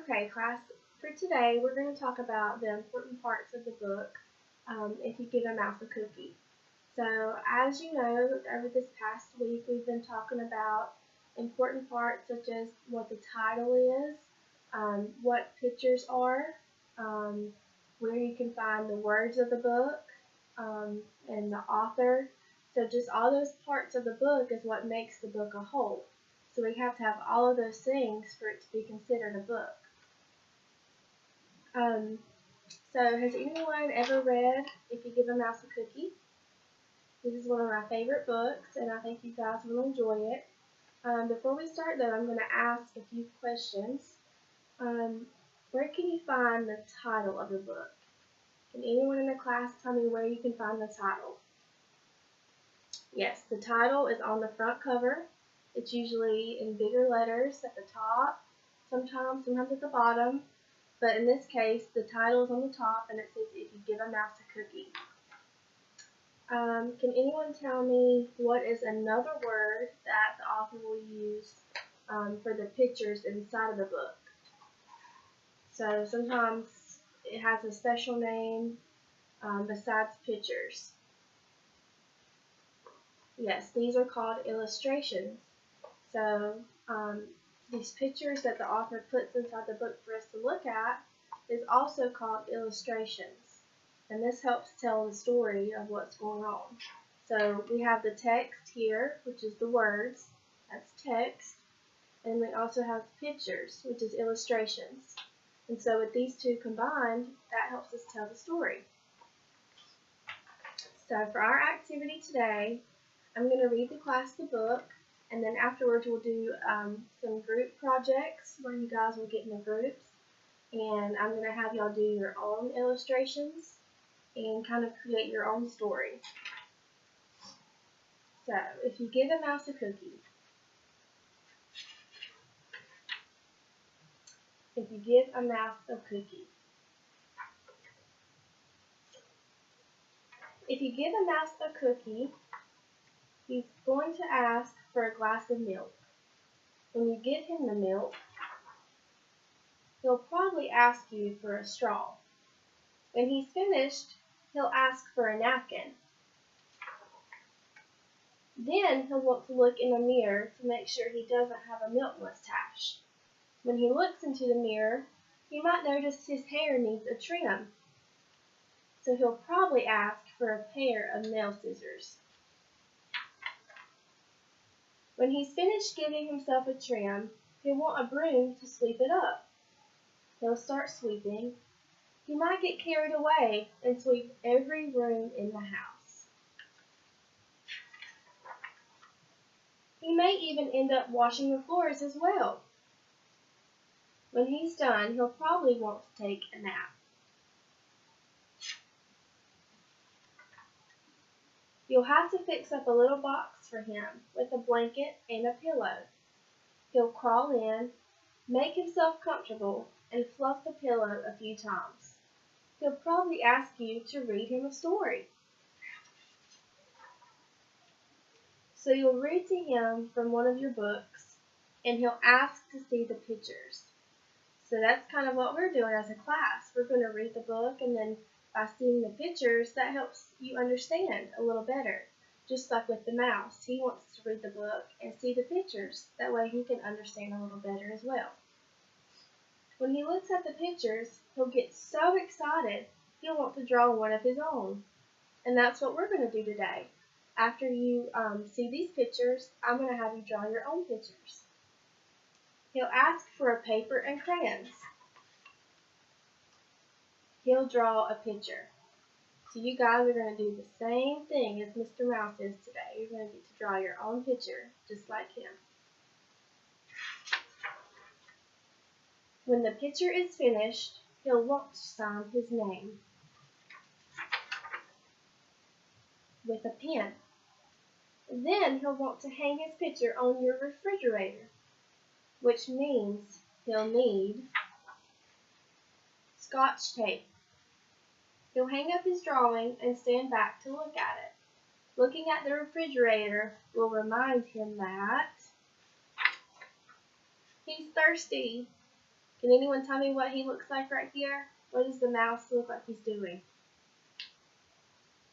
Okay, class, for today we're going to talk about the important parts of the book, If You Give a Mouse a Cookie. So, as you know, over this past week we've been talking about important parts such as what the title is, what pictures are, um, where you can find the words of the book, and the author. So just all those parts of the book is what makes the book a whole. So we have to have all of those things for it to be considered a book. Um, so has anyone ever read If You Give a Mouse a Cookie? This is one of my favorite books, and I think you guys will enjoy it. Before we start, though, I'm going to ask a few questions. Where can you find the title of the book? Can anyone in the class tell me where you can find the title? Yes, the title is on the front cover. It's usually in bigger letters at the top, sometimes at the bottom. But in this case, the title is on the top and it says If You Give a Mouse a Cookie. Can anyone tell me what is another word that the author will use for the pictures inside of the book? So sometimes it has a special name besides pictures. Yes, these are called illustrations. So these pictures that the author puts inside the book for us to look at is also called illustrations. And this helps tell the story of what's going on. So we have the text here, which is the words, that's text, and we also have pictures, which is illustrations. And so with these two combined, that helps us tell the story. So for our activity today, I'm going to read the class the book, and then afterwards we'll do some group projects where you guys will get in the groups, and I'm going to have y'all do your own illustrations and kind of create your own story. So, if you give a mouse a cookie. If you give a mouse a cookie. If you give a mouse a cookie, he's going to ask for a glass of milk. When you give him the milk, he'll probably ask you for a straw. When he's finished, he'll ask for a napkin. Then he'll want to look in a mirror to make sure he doesn't have a milk mustache. When he looks into the mirror, he might notice his hair needs a trim. So he'll probably ask for a pair of nail scissors. When he's finished giving himself a trim, he'll want a broom to sweep it up. He'll start sweeping. He might get carried away and sweep every room in the house. He may even end up washing the floors as well. When he's done, he'll probably want to take a nap. You'll have to fix up a little box for him with a blanket and a pillow. He'll crawl in, make himself comfortable, and fluff the pillow a few times. He'll probably ask you to read him a story. So you'll read to him from one of your books, and he'll ask to see the pictures. So that's kind of what we're doing as a class. We're going to read the book, and then by seeing the pictures, that helps you understand a little better. Just like with the mouse, he wants to read the book and see the pictures. That way he can understand a little better as well. When he looks at the pictures, he'll get so excited, he'll want to draw one of his own. And that's what we're going to do today. After you see these pictures, I'm going to have you draw your own pictures. He'll ask for a paper and crayons. He'll draw a picture. So you guys are going to do the same thing as Mr. Mouse is today. You're going to get to draw your own picture, just like him. When the picture is finished, he'll want to sign his name with a pen. Then he'll want to hang his picture on your refrigerator, which means he'll need Scotch tape. He'll hang up his drawing and stand back to look at it. Looking at the refrigerator will remind him that he's thirsty. Can anyone tell me what he looks like right here? What does the mouse look like he's doing?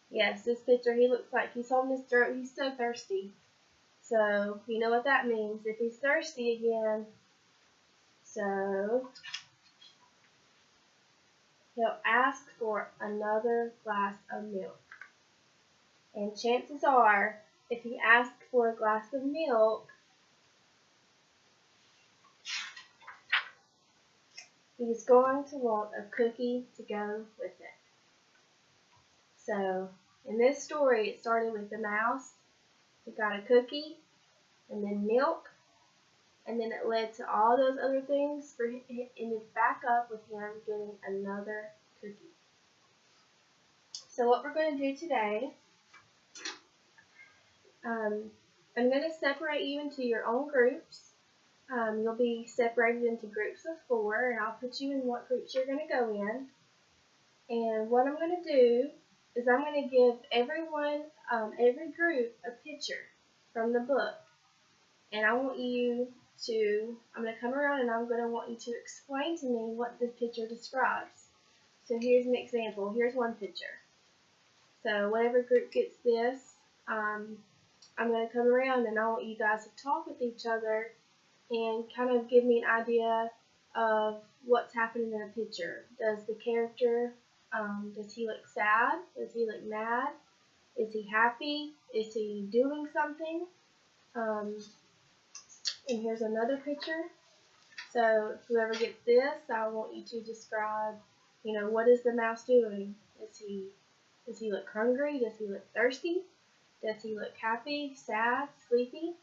Yes, this picture, he looks like he's holding his throat. He's so thirsty. So, you know what that means. If he's thirsty again, so he'll ask for another glass of milk. And chances are, if he asks for a glass of milk, he's going to want a cookie to go with it. So, in this story, it started with the mouse. He got a cookie, and then milk, and then it led to all those other things, and ended back up with him getting another cookie. So what we're going to do today, I'm going to separate you into your own groups. You'll be separated into groups of 4, and I'll put you in what groups you're going to go in. And what I'm going to do is I'm going to give everyone, every group, a picture from the book. And I want you to, I'm going to come around and I'm going to want you to explain to me what this picture describes. So here's an example. Here's one picture. So whatever group gets this, I'm going to come around and I want you guys to talk with each other and kind of give me an idea of what's happening in the picture. Does the character, does he look sad? Does he look mad? Is he happy? Is he doing something? And here's another picture. So whoever gets this, I want you to describe, what is the mouse doing? Does he look hungry? Does he look thirsty? Does he look happy, sad, sleepy?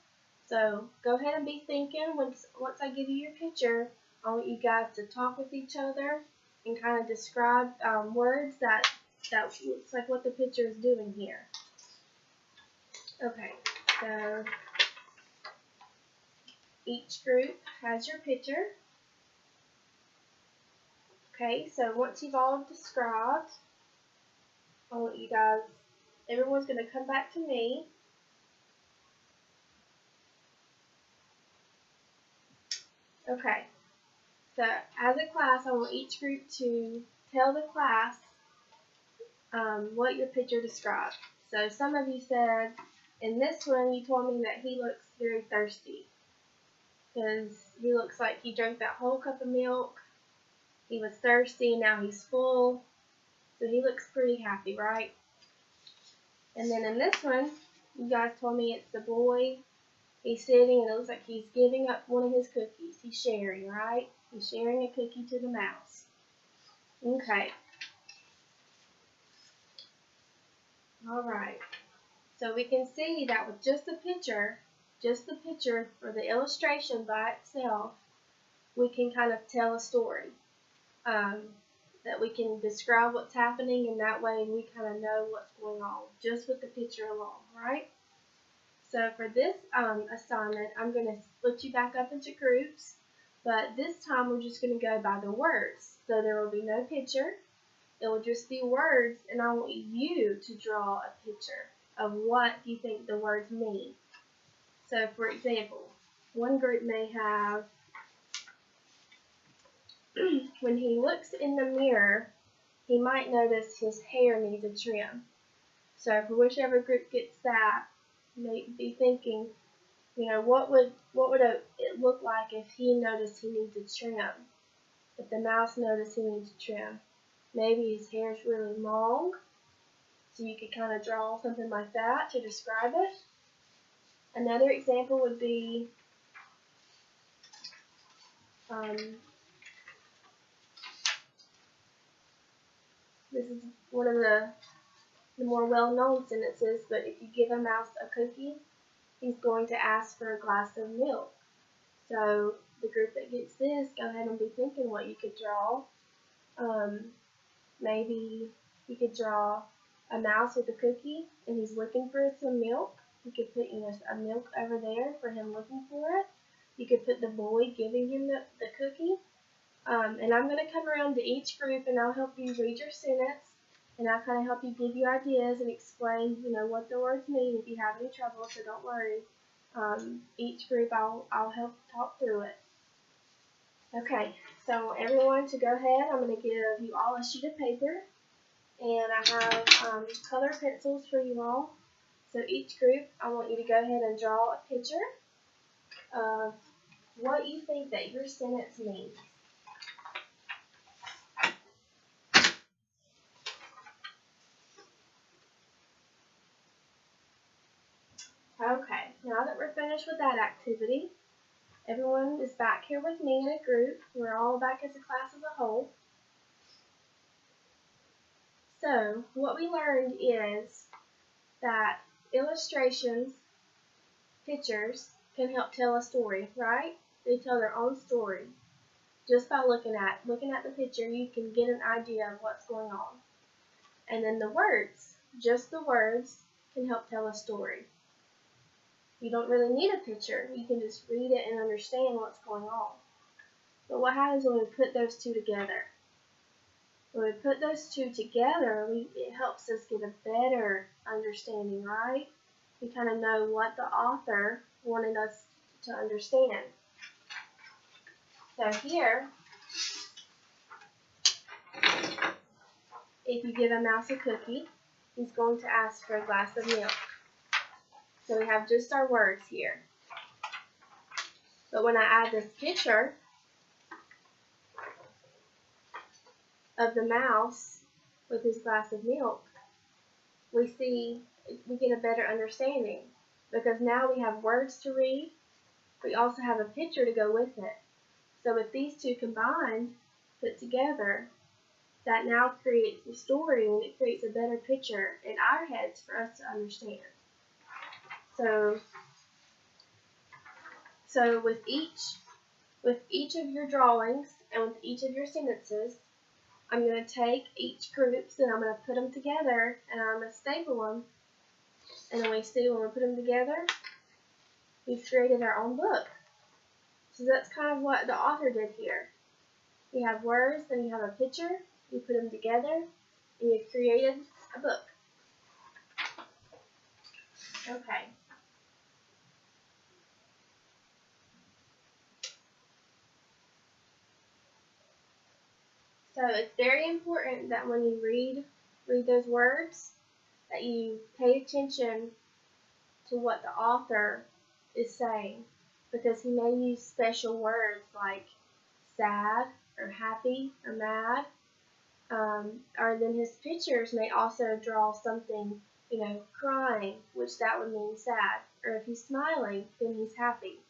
So go ahead and be thinking. Once I give you your picture, I want you guys to talk with each other and kind of describe words that looks like what the picture is doing here. Okay, so each group has your picture. Okay, so once you've all described, I want you guys, everyone's going to come back to me. Okay, so as a class, I want each group to tell the class what your picture described. So some of you said, in this one, you told me that he looks very thirsty because he looks like he drank that whole cup of milk. He was thirsty, now he's full, so he looks pretty happy, right? And then in this one, you guys told me it's the boy. He's sitting and it looks like he's giving up one of his cookies. He's sharing, right? He's sharing a cookie to the mouse. Okay. Alright. So we can see that with just the picture for the illustration by itself, we can kind of tell a story. That we can describe what's happening, and that way we kind of know what's going on just with the picture alone, right? So for this assignment, I'm going to split you back up into groups, but this time we're just going to go by the words. So there will be no picture. It will just be words, and I want you to draw a picture of what you think the words mean. So for example, one group may have, when he looks in the mirror, he might notice his hair needs a trim. So for whichever group gets that, you may be thinking, what would it look like if he noticed he needs a trim? If the mouse noticed he needs a trim, maybe his hair is really long. So you could kind of draw something like that to describe it. Another example would be this is one of the more well-known sentences, but if you give a mouse a cookie, he's going to ask for a glass of milk. So the group that gets this, go ahead and be thinking what you could draw. Maybe you could draw a mouse with a cookie, and he's looking for some milk. You could put a milk over there for him looking for it. You could put the boy giving him the cookie. And I'm going to come around to each group, and I'll help you read your sentence, and I'll kind of help you give you ideas and explain, what the words mean if you have any trouble, so don't worry. Each group, I'll help talk through it. Okay, So everyone, to go ahead, I'm going to give you all a sheet of paper, and I have color pencils for you all. So each group, I want you to go ahead and draw a picture of what you think that your sentence means. Okay, now that we're finished with that activity, everyone is back here with me in a group. We're all back as a class as a whole. So, what we learned is that illustrations, pictures, can help tell a story, right? They tell their own story. Just by looking at the picture, you can get an idea of what's going on. And then the words, just the words, can help tell a story. You don't really need a picture. You can just read it and understand what's going on. But what happens when we put those two together? When we put those two together, it helps us get a better understanding, right? We kind of know what the author wanted us to understand. So here, if you give a mouse a cookie, he's going to ask for a glass of milk. So we have just our words here. But when I add this picture of the mouse with his glass of milk, we get a better understanding, because now we have words to read. We also have a picture to go with it. So with these two combined, put together, that now creates the story, and it creates a better picture in our heads for us to understand. So with each of your drawings and with each of your sentences, I'm going to take each groups and I'm going to put them together and I'm going to staple them. And then we see when we put them together, we've created our own book. So that's kind of what the author did here. You have words, then you have a picture, you put them together, and you've created a book. Okay. So it's very important that when you read those words, that you pay attention to what the author is saying, because he may use special words like sad or happy or mad, or then his pictures may also draw something, crying, which that would mean sad, or if he's smiling, then he's happy.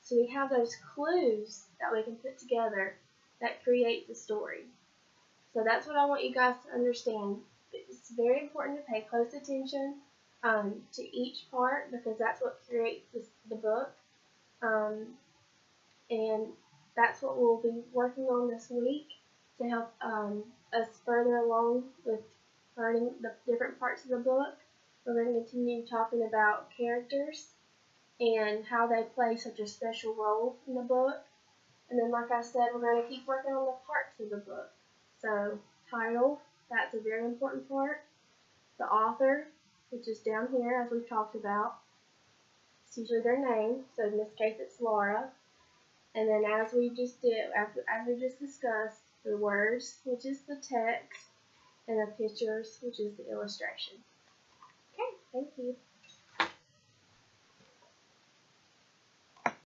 So we have those clues that we can put together that create the story. So that's what I want you guys to understand. It's very important to pay close attention to each part, because that's what creates the book. And that's what we'll be working on this week to help us further along with learning the different parts of the book. We're going to continue talking about characters and how they play such a special role in the book. And then, like I said, we're going to keep working on the parts of the book. So, title, that's a very important part. The author, which is down here, as we've talked about. It's usually their name, so in this case it's Laura. And then as we just discussed, the words, which is the text, and the pictures, which is the illustration. Okay, thank you.